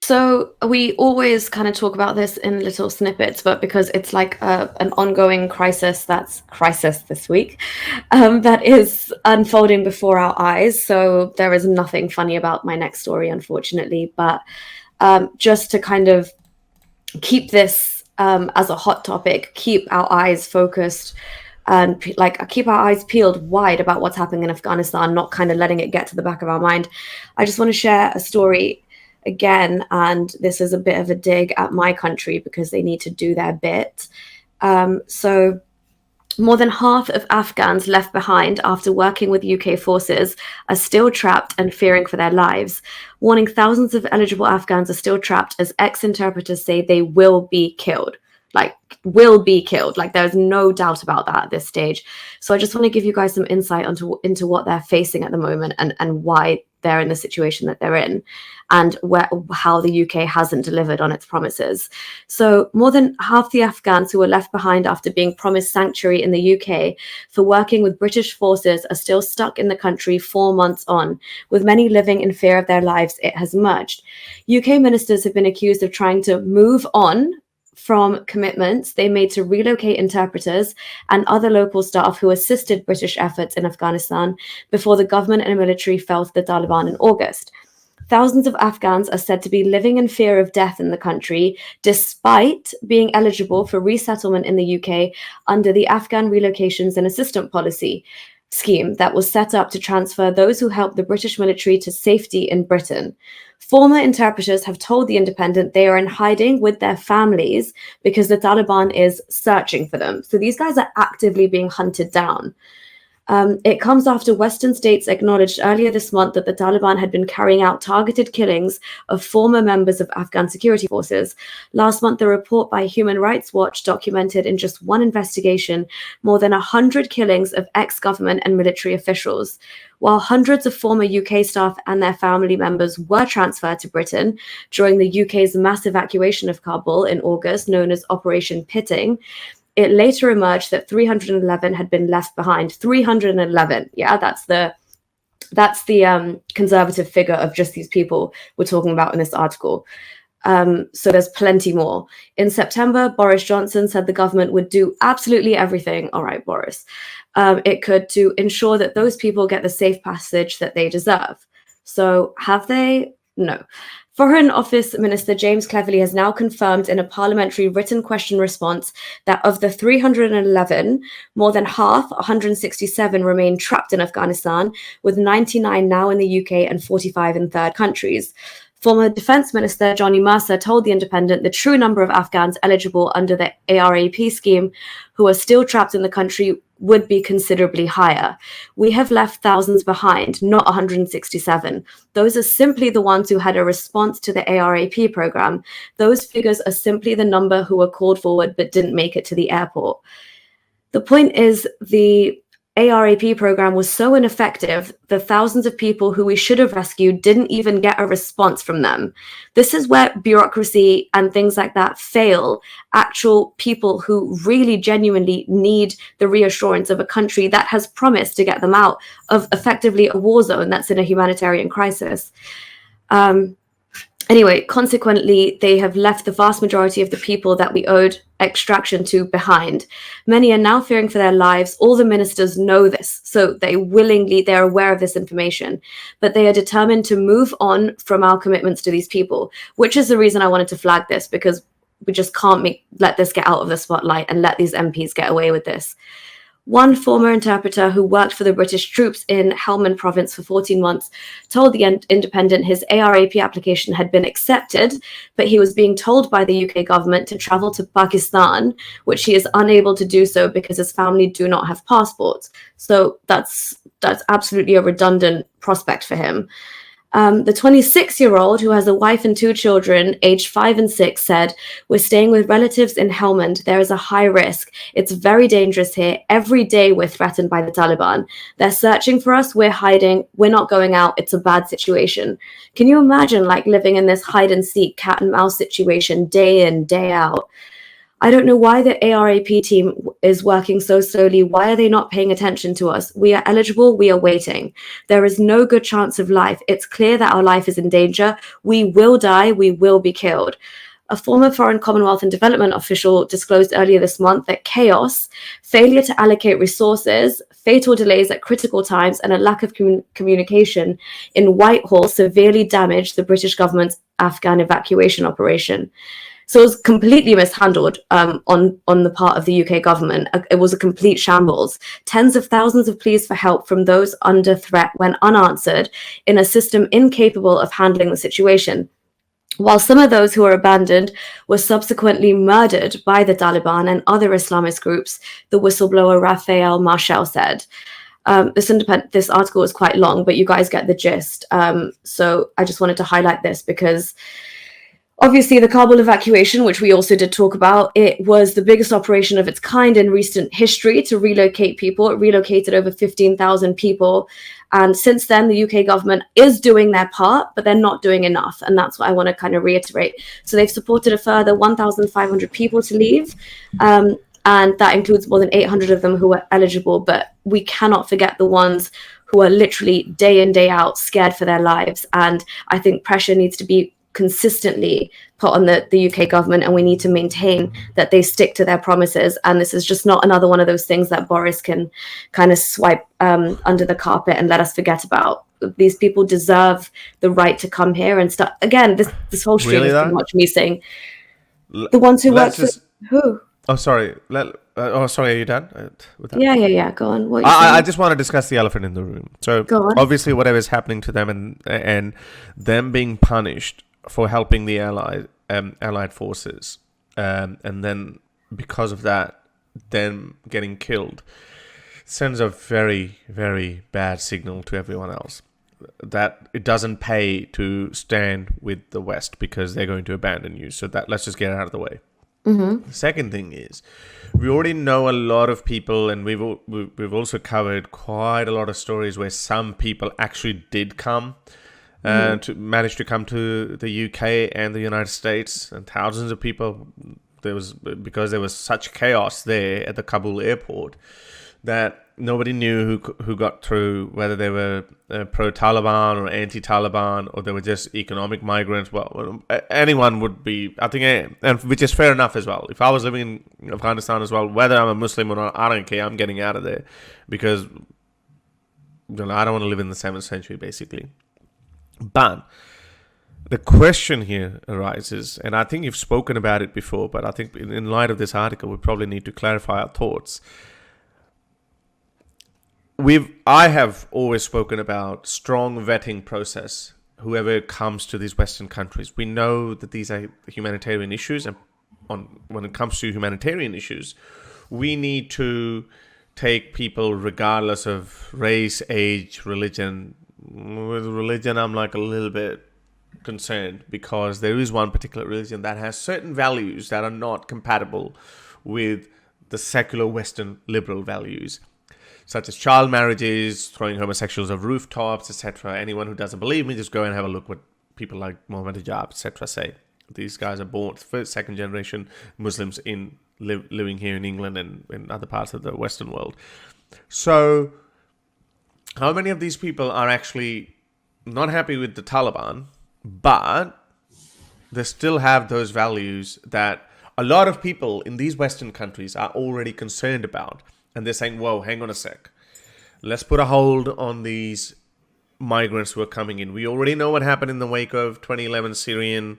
So we always kind of talk about this in little snippets, but because it's like an ongoing crisis, that's crisis this week, that is unfolding before our eyes. So there is nothing funny about my next story, unfortunately. But just to kind of keep this as a hot topic, keep our eyes focused and keep our eyes peeled wide about what's happening in Afghanistan, not kind of letting it get to the back of our mind. I just want to share a story again, and this is a bit of a dig at my country because they need to do their bit. So more than half of Afghans left behind after working with UK forces are still trapped and fearing for their lives. Warning, thousands of eligible Afghans are still trapped as ex-interpreters say they will be killed. Will be killed. There's no doubt about that at this stage. So I just want to give you guys some insight into what they're facing at the moment and why they're in the situation that they're in, and how the UK hasn't delivered on its promises. So more than half the Afghans who were left behind after being promised sanctuary in the UK for working with British forces are still stuck in the country 4 months on, with many living in fear of their lives, it has emerged. UK ministers have been accused of trying to move on from commitments they made to relocate interpreters and other local staff who assisted British efforts in Afghanistan before the government and military fell to the Taliban in August. Thousands of Afghans are said to be living in fear of death in the country, despite being eligible for resettlement in the UK under the Afghan Relocations and Assistance Policy scheme that was set up to transfer those who helped the British military to safety in Britain. Former interpreters have told The Independent they are in hiding with their families because the Taliban is searching for them. So these guys are actively being hunted down. It comes after Western states acknowledged earlier this month that the Taliban had been carrying out targeted killings of former members of Afghan security forces. Last month, a report by Human Rights Watch documented in just one investigation more than 100 killings of ex-government and military officials. While hundreds of former UK staff and their family members were transferred to Britain during the UK's mass evacuation of Kabul in August, known as Operation Pitting, it later emerged that 311 had been left behind. 311, yeah, that's the conservative figure of just these people we're talking about in this article. So there's plenty more. In September, Boris Johnson said the government would do absolutely everything. All right, Boris. It could to ensure that those people get the safe passage that they deserve. So have they? No. Foreign Office Minister James Cleverly has now confirmed in a parliamentary written question response that of the 311, more than half, 167, remain trapped in Afghanistan, with 99 now in the UK and 45 in third countries. Former Defence Minister Johnny Mercer told The Independent the true number of Afghans eligible under the ARAP scheme who are still trapped in the country would be considerably higher. We have left thousands behind, not 167. Those are simply the ones who had a response to the ARAP program. Those figures are simply the number who were called forward but didn't make it to the airport. The point is, the ARAP program was so ineffective, the thousands of people who we should have rescued didn't even get a response from them. This is where bureaucracy and things like that fail actual people who really genuinely need the reassurance of a country that has promised to get them out of effectively a war zone that's in a humanitarian crisis. Anyway, consequently, they have left the vast majority of the people that we owed extraction to behind. Many are now fearing for their lives. All the ministers know this, so they're aware of this information, but they are determined to move on from our commitments to these people, which is the reason I wanted to flag this, because we just can't let this get out of the spotlight and let these MPs get away with this. One former interpreter who worked for the British troops in Helmand province for 14 months told The Independent his ARAP application had been accepted, but he was being told by the UK government to travel to Pakistan, which he is unable to do so because his family do not have passports. So that's absolutely a redundant prospect for him. The 26-year-old, who has a wife and 2 children, aged 5 and 6, said, "We're staying with relatives in Helmand. There is a high risk. It's very dangerous here. Every day we're threatened by the Taliban. They're searching for us. We're hiding. We're not going out. It's a bad situation." Can you imagine living in this hide and seek cat and mouse situation day in, day out? I don't know why the ARAP team is working so slowly. Why are they not paying attention to us? We are eligible. We are waiting. There is no good chance of life. It's clear that our life is in danger. We will die. We will be killed. A former Foreign Commonwealth and Development official disclosed earlier this month that chaos, failure to allocate resources, fatal delays at critical times, and a lack of communication in Whitehall severely damaged the British government's Afghan evacuation operation. So it was completely mishandled on the part of the UK government. It was a complete shambles. Tens of thousands of pleas for help from those under threat went unanswered in a system incapable of handling the situation. While some of those who were abandoned were subsequently murdered by the Taliban and other Islamist groups, the whistleblower Raphael Marshall said. This article is quite long, but you guys get the gist. So I just wanted to highlight this because obviously, the Kabul evacuation, which we also did talk about, it was the biggest operation of its kind in recent history to relocate people. It relocated over 15,000 people. And since then, the UK government is doing their part, but they're not doing enough. And that's what I want to kind of reiterate. So they've supported a further 1,500 people to leave. And that includes more than 800 of them who are eligible. But we cannot forget the ones who are literally day in, day out scared for their lives. And I think pressure needs to be consistently put on the UK government, and we need to maintain that they stick to their promises. And this is just not another one of those things that Boris can kind of swipe under the carpet and let us forget about. These people deserve the right to come here and start again. This whole stream Really, is pretty that? much me saying the ones who work Let's for just. who. Oh, sorry. Sorry. Are you done with that? Yeah. Go on. What are you I saying? just want to discuss the elephant in the room. So Go on. obviously, whatever is happening to them and them being punished for helping the allied forces, and then because of that, them getting killed, sends a very, very bad signal to everyone else that it doesn't pay to stand with the West because they're going to abandon you. So that let's just get it out of the way. The second thing is, we already know a lot of people, and we've also covered quite a lot of stories where some people actually did come to manage to come to the UK and the United States, and thousands of people. Because there was such chaos there at the Kabul airport that nobody knew who got through, whether they were pro-Taliban or anti-Taliban, or they were just economic migrants. Well, anyone would be, I think, and which is fair enough as well. If I was living in Afghanistan as well, whether I'm a Muslim or not, I don't care. I'm getting out of there because I don't want to live in the 7th century, basically. But the question here arises, and I think you've spoken about it before, but I think in light of this article, we probably need to clarify our thoughts. I have always spoken about strong vetting process. Whoever comes to these Western countries, we know that these are humanitarian issues, and when it comes to humanitarian issues, we need to take people regardless of race, age, religion. With religion, I'm like a little bit concerned because there is one particular religion that has certain values that are not compatible with the secular Western liberal values, such as child marriages, throwing homosexuals off rooftops, etc. Anyone who doesn't believe me, just go and have a look what people like Mohammed Hijab, etc. say. These guys are born first, second generation Muslims living here in England and in other parts of the Western world. So how many of these people are actually not happy with the Taliban, but they still have those values that a lot of people in these Western countries are already concerned about? And they're saying, whoa, hang on a sec. Let's put a hold on these migrants who are coming in. We already know what happened in the wake of 2011 Syrian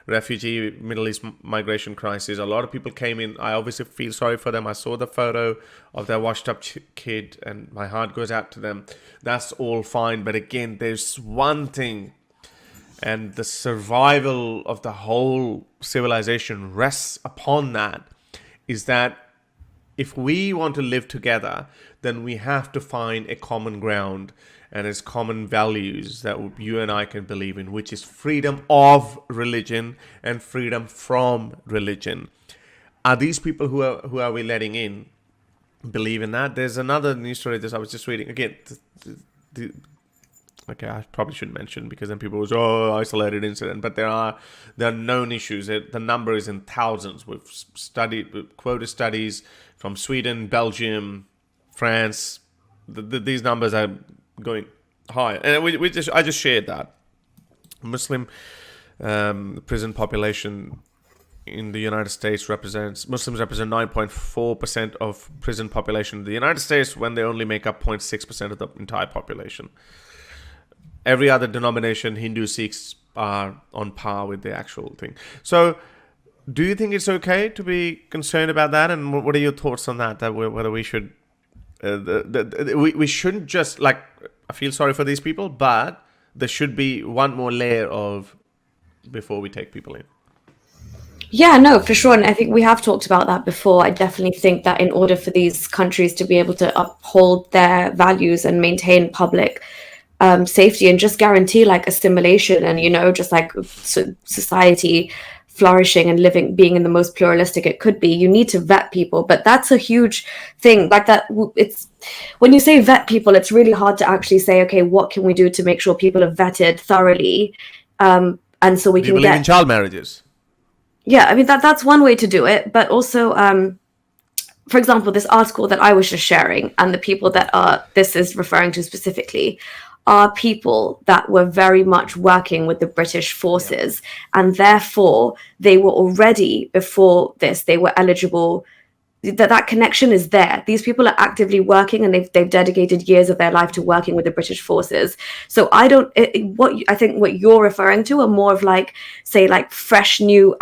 refugee Middle East migration crisis. A lot of people came in. I obviously feel sorry for them. I saw the photo of their washed up kid and my heart goes out to them. That's all fine. But again, there's one thing, and the survival of the whole civilization rests upon that, is that if we want to live together, then we have to find a common ground, and it's common values that you and I can believe in, which is freedom of religion and freedom from religion. Are these people who are we letting in believe in that? There's another news story that I was just reading. Again, Okay, I probably shouldn't mention because then people will say, "Oh, isolated incident," but there are known issues. The number is in thousands. We've quoted studies from Sweden, Belgium, France. These numbers are going high, and I just shared that Muslim prison population in the United States Muslims represent 9.4% of prison population in the United States when they only make up 0.6% of the entire population. Every other denomination, Hindu, Sikhs, are on par with the actual thing. So, do you think it's okay to be concerned about that? And what are your thoughts on that? Whether we should, we shouldn't just like, I feel sorry for these people, but there should be one more layer of before we take people in. Yeah, no, for sure. And I think we have talked about that before. I definitely think that in order for these countries to be able to uphold their values and maintain public safety and just guarantee like assimilation and, just like society flourishing and being in the most pluralistic it could be, you need to vet people. But that's a huge thing. Like that, it's when you say vet people, it's really hard to actually say, okay, what can we do to make sure people are vetted thoroughly? And so we Do you can believe in child marriages? Yeah, I mean that's one way to do it, but also, for example, this article that I was just sharing, and the people that this is referring to specifically, are people that were very much working with the British forces, and therefore they were already before this they were eligible. That connection is there. These people are actively working, and they've dedicated years of their life to working with the British forces. So I think what you're referring to are more of like, say, like fresh new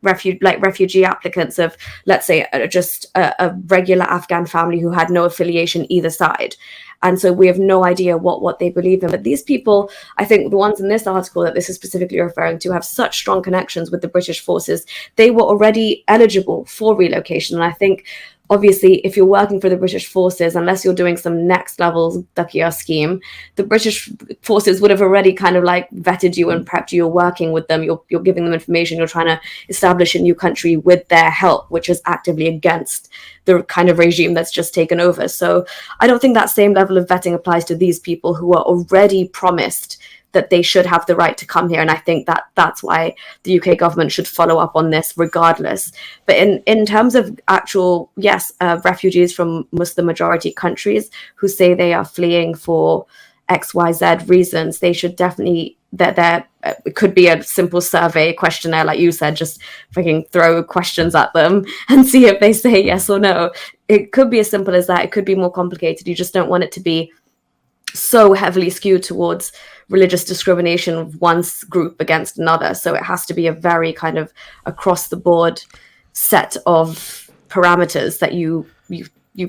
refugee applicants of, let's say, just a regular Afghan family who had no affiliation either side. And so we have no idea what they believe in. But these people, I think the ones in this article that this is specifically referring to, have such strong connections with the British forces. They were already eligible for relocation. And I think, obviously, if you're working for the British forces, unless you're doing some next level Dakia scheme, the British forces would have already kind of like vetted you and prepped you. You're working with them. You're giving them information. You're trying to establish a new country with their help, which is actively against the kind of regime that's just taken over. So I don't think that same level of vetting applies to these people who are already promised that they should have the right to come here. And I think that's why the UK government should follow up on this regardless. But in terms of actual, yes, refugees from Muslim majority countries who say they are fleeing for XYZ reasons, they should definitely, it could be a simple survey questionnaire, like you said, just freaking throw questions at them and see if they say yes or no. It could be as simple as that. It could be more complicated. You just don't want it to be so heavily skewed towards religious discrimination of one group against another. So it has to be a very kind of across the board set of parameters that you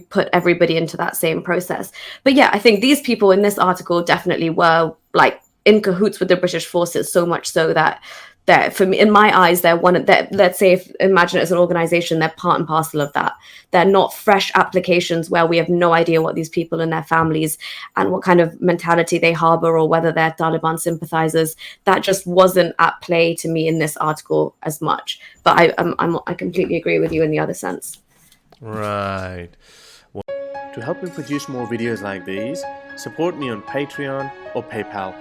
put everybody into that same process. But yeah, I think these people in this article definitely were like in cahoots with the British forces, so much so that for me, in my eyes, they're one of that. Let's say, imagine it as an organization, they're part and parcel of that. They're not fresh applications where we have no idea what these people and their families and what kind of mentality they harbor, or whether they're Taliban sympathizers. That just wasn't at play to me in this article as much. But I completely agree with you in the other sense. Right. To help me produce more videos like these, support me on Patreon or PayPal.